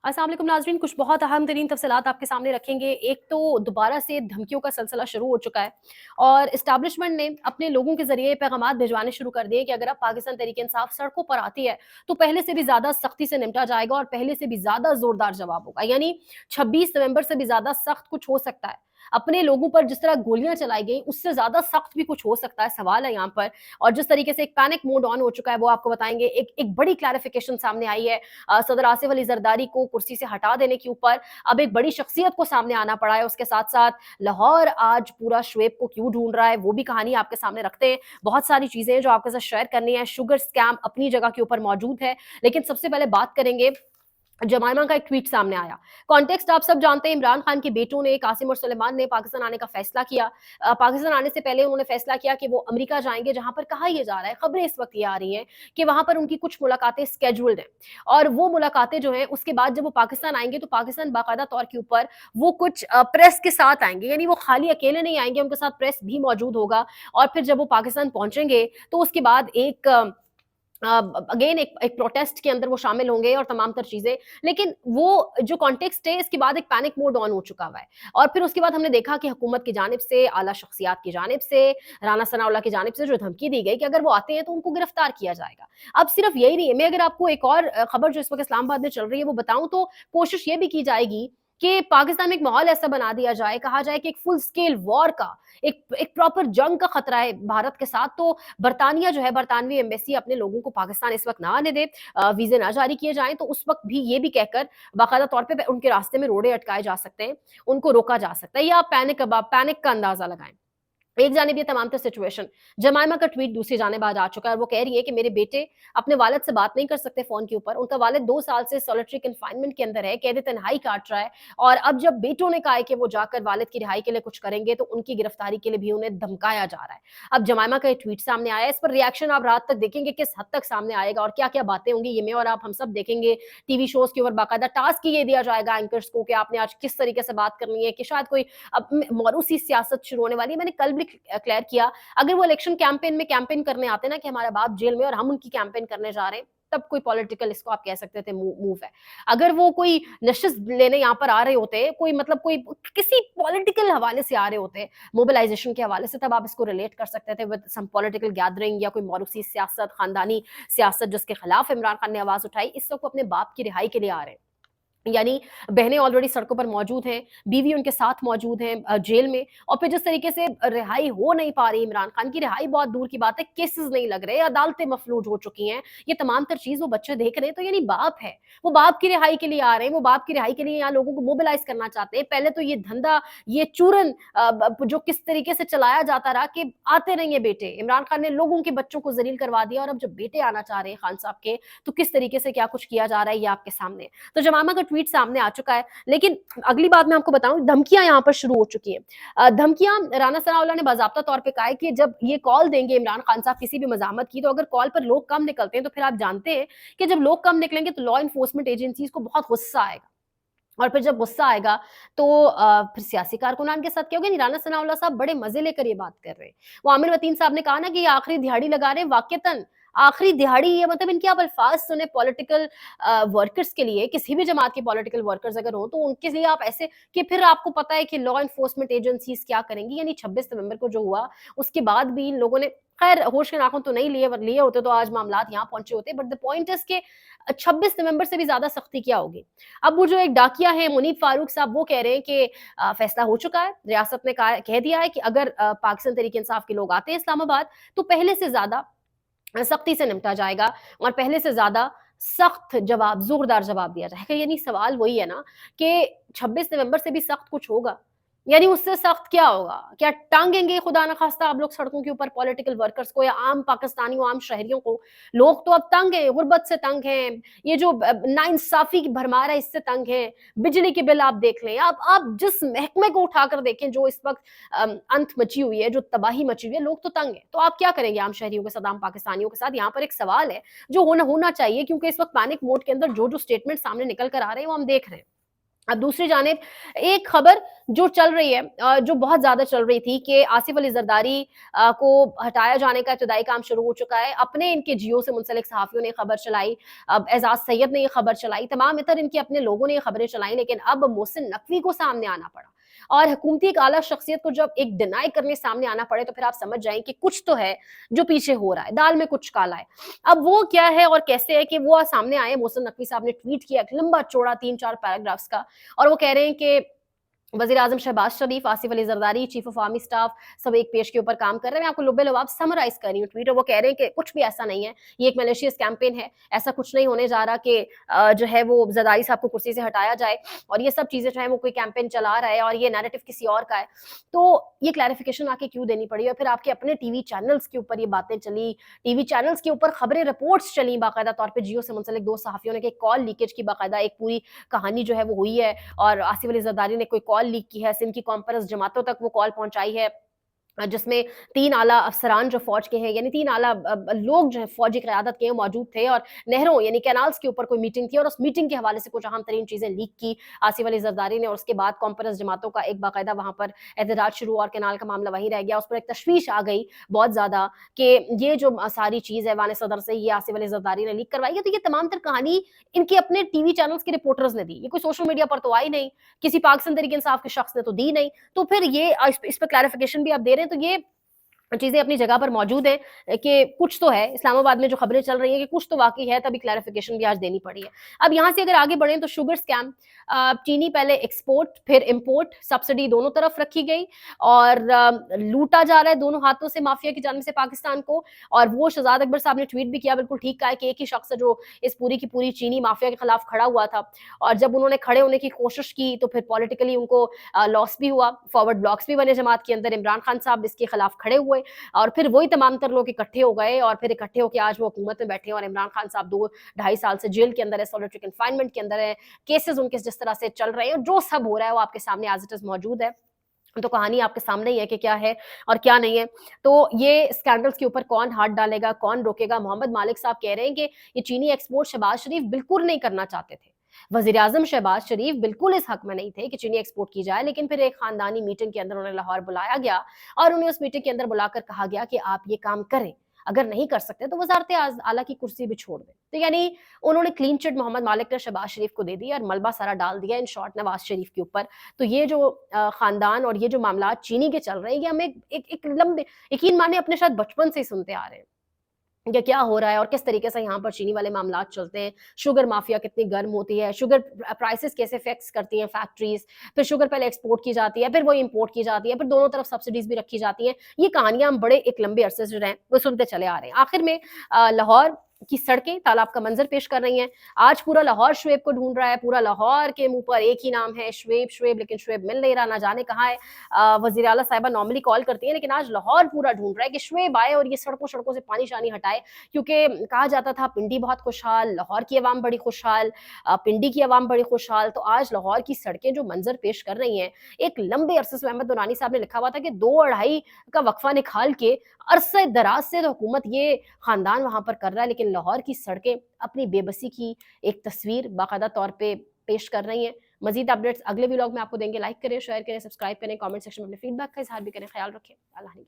अस्सलाम वालेकुम नाज़रीन, कुछ बहुत अहम तरीन तफ़सीलात आपके सामने रखेंगे। एक तो दोबारा से धमकियों का सिलसिला शुरू हो चुका है और इस्टेब्लिशमेंट ने अपने लोगों के ज़रिए पैगामात भिजवाने शुरू कर दिए कि अगर अब पाकिस्तान तहरीक-ए-इंसाफ सड़कों पर आती है, तो पहले से भी ज़्यादा सख्ती से निपटा जाएगा और पहले से भी ज़्यादा ज़ोरदार जवाब होगा। यानी 26 नवंबर से भी ज़्यादा सख्त कुछ हो सकता है। अपने लोगों पर जिस तरह गोलियाँ चलाई गई, उससे ज़्यादा सख्त भी कुछ हो सकता है, सवाल है यहाँ पर। और जिस तरीके से एक पैनिक मोड ऑन हो चुका है, वो आपको बताएँगे। एक बड़ी क्लैरिफ़िकेशन सामने आई है सदर आसिफ अली जरदारी को कुर्सी से हटा देने के ऊपर अब एक बड़ी शख्सियत को सामने आना पड़ा है। उसके साथ साथ लाहौर आज पूरा शुएब को क्यों ढूंढ रहा है, वो भी कहानी आपके सामने रखते हैं। बहुत सारी चीजें जो आपके साथ शेयर करनी है। शुगर स्कैम अपनी जगह के ऊपर मौजूद है, लेकिन सबसे पहले बात करेंगे जमाइमा का एक ट्वीट सामने आया। कॉन्टेक्स्ट आप सब जानते हैं, इमरान खान के बेटों ने, कासिम और सुलेमान ने पाकिस्तान आने का फैसला किया। पाकिस्तान आने से पहले उन्होंने फैसला किया कि वो अमेरिका जाएंगे, जहां पर कहा यह जा रहा है, खबरें इस वक्त ये आ रही हैं कि वहां पर उनकी कुछ मुलाकातें स्केड्यूल्ड हैं। और वो मुलाकातें जो हैं, उसके बाद जब वो पाकिस्तान आएंगे तो पाकिस्तान बाकायदा तौर के ऊपर वो कुछ प्रेस के साथ आएंगे, यानी वो खाली अकेले नहीं आएंगे, उनके साथ प्रेस भी मौजूद होगा। और फिर जब वो पाकिस्तान पहुंचेंगे तो उसके बाद अगेन एक प्रोटेस्ट के अंदर वो शामिल होंगे और तमाम तर चीजें। लेकिन वो जो कॉन्टेक्स्ट है, इसके बाद एक पैनिक मोड ऑन हो चुका हुआ है। और फिर उसके बाद हमने देखा कि हुकूमत की जानिब से, आला शख्सियात की जानिब से, राना सनाउल्लाह की जानिब से जो धमकी दी गई कि अगर वो आते हैं तो उनको गिरफ्तार किया जाएगा। अब सिर्फ यही नहीं है, मैं अगर आपको एक और खबर जो इस वक्त इस्लामाबाद में चल रही है वो बताऊं, तो कोशिश ये भी की जाएगी कि पाकिस्तान में एक माहौल ऐसा बना दिया जाए, कहा जाए कि एक फुल स्केल वॉर का, एक प्रॉपर जंग का खतरा है भारत के साथ। तो बरतानिया जो है, बरतानवी एम्बेसी अपने लोगों को पाकिस्तान इस वक्त ना आने दे, वीजे ना जारी किए जाएं, तो उस वक्त भी ये भी कहकर बाकायदा तौर पे उनके रास्ते में रोड़े अटकाए जा सकते हैं, उनको रोका जा सकता है, या आप पैनिक का अंदाजा लगाएं। एक जानिब ये तमाम तर सिचुएशन, जमाइमा का ट्वीट दूसरी जानिब आज आ चुका है और वो कह रही है कि मेरे बेटे अपने वालिद से बात नहीं कर सकते फोन के ऊपर। उनका वालिद 2 साल से सॉलिटरी कन्फाइनमेंट के अंदर है, कैद तन्हाई काट रहा है। और अब जब बेटों ने कहा है कि वो जाकर वालिद की रिहाई के लिए कुछ करेंगे, तो उनकी गिरफ्तारी के लिए भी उन्हें धमकाया जा रहा है। अब जमाइमा का ये ट्वीट सामने आया है, इस पर रिएक्शन आप रात तक देखेंगे किस हद तक सामने आएगा और क्या क्या बातें होंगी, ये मैं और आप हम सब देखेंगे। टीवी शोज के ऊपर बाकायदा टास्क ये दिया जाएगा एंकर्स को कि आपने आज किस तरीके से बात करनी है, कि शायद कोई अब मौरूसी सियासत शुरू होने वाली है। मैंने कल भी क्लियर किया, अगर वो इलेक्शन कैंपेन में कैंपेन करने आते ना कि हमारा बाप जेल में और हम उनकी कैंपेन करने जा रहे हैं, तब कोई पॉलिटिकल, इसको आप कह सकते थे, मूव है। अगर वो कोई नशिस्त लेने यहाँ पर आ रहे होते, कोई मतलब कोई किसी पॉलिटिकल हवाले से आ रहे होते, मोबिलाइजेशन के हवाले से, तब आप इसको रिलेट कर सकते थे विद सम पॉलिटिकल गैदरिंग या कोई मौरूसी सियासत, खानदानी सियासत जिसके खिलाफ इमरान खान ने आवाज उठाई। इस वक्त वो अपने बाप की रिहाई के लिए आ रहे हैं, यानी बहनें ऑलरेडी सड़कों पर मौजूद हैं, बीवी उनके साथ मौजूद है जेल में। और फिर जिस तरीके से रिहाई हो नहीं पा रही, इमरान खान की रिहाई बहुत दूर की बात है, केसेस नहीं लग रहे, अदालतें मफलूज हो चुकी हैं, ये तमाम तर चीज वो बच्चे देख रहे हैं। तो यानी बाप है, वो बाप की रिहाई के लिए आ रहे हैं, वो बाप की रिहाई के लिए यहाँ लोगों को मोबिलाइज करना चाहते हैं। पहले तो ये धंधा, ये चूरन जो किस तरीके से चलाया जाता रहा कि आते रहेंगे बेटे, इमरान खान ने लोगों के बच्चों को जलील करवा दिया, और अब जब बेटे आना चाह रहे हैं खान साहब के, तो किस तरीके से क्या कुछ किया जा रहा है ये आपके सामने। तो जमामा का ट्वीट सामने आ चुका है। लेकिन अगली बात मैं आपको बताऊं, धमकियां यहां पर शुरू हो चुकी हैं। धमकियां, राना सनाउल्लाह ने बाज़ाब्ता तौर पे कहा है कि जब ये कॉल देंगे इमरान खान साहब किसी भी मज़ाहमत की, तो अगर कॉल पर लोग कम निकलते हैं, तो फिर आप जानते हैं कि जब लोग कम निकलेंगे तो लॉ इन्फोर्समेंट एजेंसीज को बहुत गुस्सा आएगा। और फिर जब गुस्सा आएगा तो फिर सियासी कारकुनान के साथ क्या होगा। नहीं, राना सनाउल्लाह साहब बड़े मजे लेकर ये बात कर रहे हैं। वो आमिर वतीन साहब ने कहा ना कि ये आखिरी दिहाड़ी लगा रहे हैं, वाकईतन आखिरी दिहाड़ी, ये मतलब इनके आप अल्फाज सुने पॉलिटिकल वर्कर्स के लिए, किसी भी जमात के पॉलिटिकल वर्कर्स अगर हो, तो उनके लिए आप ऐसे, कि फिर आपको पता है कि लॉ इन्फोर्समेंट एजेंसीज क्या करेंगी। यानी 26 नवंबर को जो हुआ, उसके बाद भी इन लोगों ने, खैर होश के नाखून तो नहीं लिए होते तो आज मामलात यहाँ पहुंचे होते, बट द पॉइंट इज के 26 नवंबर से भी ज्यादा सख्ती क्या होगी। अब वो जो एक डाकिया है मुनीब फारूक साहब, वो कह रहे हैं कि फैसला हो चुका है, रियासत ने कह दिया है कि अगर पाकिस्तान तहरीक इंसाफ के लोग आते हैं इस्लामाबाद, तो पहले से ज्यादा सख्ती से निपटा जाएगा और पहले से ज्यादा सख्त जवाब, जोरदार जवाब दिया जाएगा। यानी सवाल वही है ना कि 26 नवंबर से भी सख्त कुछ होगा, यानी उससे सख्त क्या होगा? क्या टांगेंगे खुदा न खास्ता आप लोग सड़कों के ऊपर पॉलिटिकल वर्कर्स को, या आम पाकिस्तानियों, आम शहरियों को? लोग तो अब तंग हैं, गुर्बत से तंग हैं, ये जो नाइंसाफी की भरमार है इससे तंग हैं, बिजली के बिल आप देख लें, आप जिस महकमे को उठाकर देखें, जो इस वक्त अंत मची हुई है, जो तबाही मची हुई है, लोग तो तंग हैं। तो आप क्या करेंगे आम शहरियों के साथ, आम पाकिस्तानियों के साथ? यहाँ पर एक सवाल है जो होना होना चाहिए, क्योंकि इस वक्त पैनिक मोड के अंदर जो जो स्टेटमेंट सामने निकल कर आ रहे हैं वो हम देख रहे हैं। अब दूसरी जानिब एक खबर जो चल रही है, जो बहुत ज़्यादा चल रही थी कि आसिफ अली ज़रदारी को हटाया जाने का इब्तदाई काम शुरू हो चुका है। अपने इनके जियो से मुंसलिक सहाफ़ियों ने खबर चलाई, अब एजाज़ सैयद ने ये खबर चलाई, तमाम इतर इनके अपने लोगों ने ये खबरें चलाई, लेकिन अब मोहसिन नकवी को सामने आना पड़ा। और हुकूमती एक आला शख्सियत को जब एक डिनाई करने सामने आना पड़े तो फिर आप समझ जाएँ कि कुछ तो है जो पीछे हो रहा है, दाल में कुछ काला है। अब वो क्या है और कैसे है कि वो सामने आए, मोहसिन नकवी साहब ने ट्वीट किया एक लंबा चौड़ा 3-4 पैराग्राफ्स का, और वो कह रहे हैं कि वज़ीर-ए-आज़म Shehbaz Sharif, Asif Ali Zardari, chief of army staff सब एक पेज के ऊपर काम कर रहे हैं। मैं आपको लुब्बे-लुबाब समराइज़ कर रही हूँ ट्वीट, और वो कह रहे हैं कि कुछ भी ऐसा नहीं है, ये एक मैलिशियस कैंपेन है, ऐसा कुछ नहीं होने जा रहा कि जो है वो ज़रदारी साहब को कुर्सी से हटाया जाए, और ये सब चीज़ें जो है वो कोई कैंपेन चला रहा है और ये नैरेटिव किसी और का है। तो ये क्लैरिफिकेशन आके क्यों देनी पड़ी, और फिर आपके अपने टीवी चैनल्स के ऊपर ये बातें चली, टीवी चैनल्स के ऊपर खबरें रिपोर्ट्स चली बाकायदा तौर पे, जियो से मुंसलिक 2 सहाफ़ियों ने कि कॉल लीकेज की बाकायदा एक पूरी कहानी जो है वो हुई है, और आसिफ अली ज़रदारी ने कोई कॉल लीक की है, सिंध की कॉन्फ्रेंस जमातों तक वो कॉल पहुंचाई है, जिसमें 3 आला अफ़सरान जो फ़ौज के हैं, यानी 3 आला लोग जो हैं फ़ौजी क़यादत के मौजूद थे, और नहरों यानी कैनाल्स के ऊपर कोई मीटिंग थी, और उस मीटिंग के हवाले से कुछ अहम तरीन चीज़ें लीक की आसिफ अली ज़रदारी ने, और उसके बाद कॉन्फ्रेंस जमातों का एक बाकायदा वहाँ पर एहतजाज शुरू हुआ और कैनाल का मामला वहीं रह गया। उस पर एक तशवीश आ गई बहुत ज़्यादा कि ये जो सारी चीज़ है वान सदर से, ये आसिफ अली ज़रदारी ने लीक करवाई है। तो ये तमाम तर कहानी इनके अपने टीवी चैनल्स के रिपोर्टर्स ने दी, ये कोई सोशल मीडिया पर तो आई नहीं, किसी पाकिस्तान तहरीक इंसाफ के शख्स ने तो दी नहीं। तो फिर ये इस पे क्लैरिफिकेशन भी आप दे रहे हैं, तो ये चीज़ें अपनी जगह पर मौजूद हैं, कि कुछ तो है, इस्लामाबाद में जो खबरें चल रही हैं कि कुछ तो वाक़ई है, तभी क्लैरिफ़िकेशन भी आज देनी पड़ी है। अब यहाँ से अगर आगे बढ़ें तो शुगर स्कैम, चीनी पहले एक्सपोर्ट फिर इम्पोर्ट, सब्सिडी दोनों तरफ रखी गई, और लूटा जा रहा है दोनों हाथों से माफिया की जानिब से पाकिस्तान को। और वो शहजाद अकबर साहब ने ट्वीट भी किया, बिल्कुल ठीक कहा है कि एक ही शख्स है जो इस पूरी की पूरी चीनी माफिया के खिलाफ खड़ा हुआ था, और जब उन्होंने खड़े होने की कोशिश की तो फिर पॉलिटिकली उनको लॉस भी हुआ, फॉरवर्ड ब्लॉक्स भी बने जमात के अंदर, इमरान खान साहब इसके खिलाफ खड़े हुए, और फिर वही तमाम तर लोग इकट्ठे हो गए, और फिर इकट्ठे होकर आज वो हुकूमत में बैठे हैं, और इमरान खान साहब 2 ढाई साल से जेल के अंदर है, सॉलिटरी कन्फाइनमेंट के अंदर है, केसेस उनके जिस तरह से चल रहे हैं, जो सब हो रहा है वो आपके सामने एज इट इज मौजूद है। तो कहानी आपके सामने ही है कि क्या है और क्या नहीं है। तो ये स्कैंडल्स के ऊपर कौन हाथ डालेगा, कौन रोकेगा? मोहम्मद मालिक साहब कह रहे हैं कि ये चीनी एक्सपोर्ट शहबाज शरीफ बिल्कुल नहीं करना चाहते थे। वज़ीर-ए-आज़म शहबाज शरीफ बिल्कुल इस हक में नहीं थे कि चीनी एक्सपोर्ट की जाए, लेकिन फिर एक खानदानी मीटिंग के अंदर उन्हें लाहौर बुलाया गया, और उन्हें उस मीटिंग के अंदर बुलाकर कहा गया कि आप ये काम करें। अगर नहीं कर सकते तो वज़ारत आला की कुर्सी भी छोड़ दें। तो यानी उन्होंने क्लीन चिट मोहम्मद मालिक ने शहबाज शरीफ को दे दी, और मलबा सारा डाल दिया इन शॉर्ट नवाज शरीफ के ऊपर। तो ये जो खानदान और ये जो मामलात चीनी के चल रहे हैं, ये हम एक लंबे, यकीन मानिए अपने शायद बचपन से ही सुनते आ रहे हैं कि क्या हो रहा है और किस तरीके से यहाँ पर चीनी वाले मामलात चलते हैं। शुगर माफिया कितनी गर्म होती है, शुगर प्राइसेस कैसे फिक्स करती हैं फैक्ट्रीज, फिर शुगर पहले एक्सपोर्ट की जाती है, फिर वो इंपोर्ट की जाती है, फिर दोनों तरफ सब्सिडीज भी रखी जाती हैं। ये कहानियां हम बड़े एक लंबे अरसे से जो हैं वो सुनते चले आ रहे हैं। आखिर में लाहौर की सड़कें तालाब का मंजर पेश कर रही हैं। आज पूरा लाहौर शुएब को ढूंढ रहा है, पूरा लाहौर के मुंह पर एक ही नाम है, शुएब शुएब, लेकिन शुएब मिल नहीं रहा, ना जाने कहाँ है। वज़ीर आला साहिबा नॉर्मली कॉल करती हैं, लेकिन आज लाहौर पूरा ढूंढ रहा है कि शुएब आए और ये सड़कों सड़कों से पानी शानी हटाए, क्योंकि कहा जाता था पिंडी बहुत खुशहाल, लाहौर की आवाम बड़ी खुशहाल, पिंडी की आवाम बड़ी खुशहाल। तो आज लाहौर की सड़कें जो मंजर पेश कर रही हैं, एक लंबे अरसे से अहमद दुरानी साहब ने लिखा हुआ था कि 2-2.5 का वक्फा निकाल के अरसे दराज से तो हुकूमत ये खानदान वहां पर कर रहा है, लेकिन लाहौर की सड़कें अपनी बेबसी की एक तस्वीर बाकायदा तौर पे पेश कर रही हैं। मजीद अपडेट्स अगले व्लॉग में आपको देंगे। लाइक करें, शेयर करें, सब्सक्राइब करें, कमेंट सेक्शन में अपने फीडबैक का इजहार भी करें। ख्याल रखें। अल्लाह ने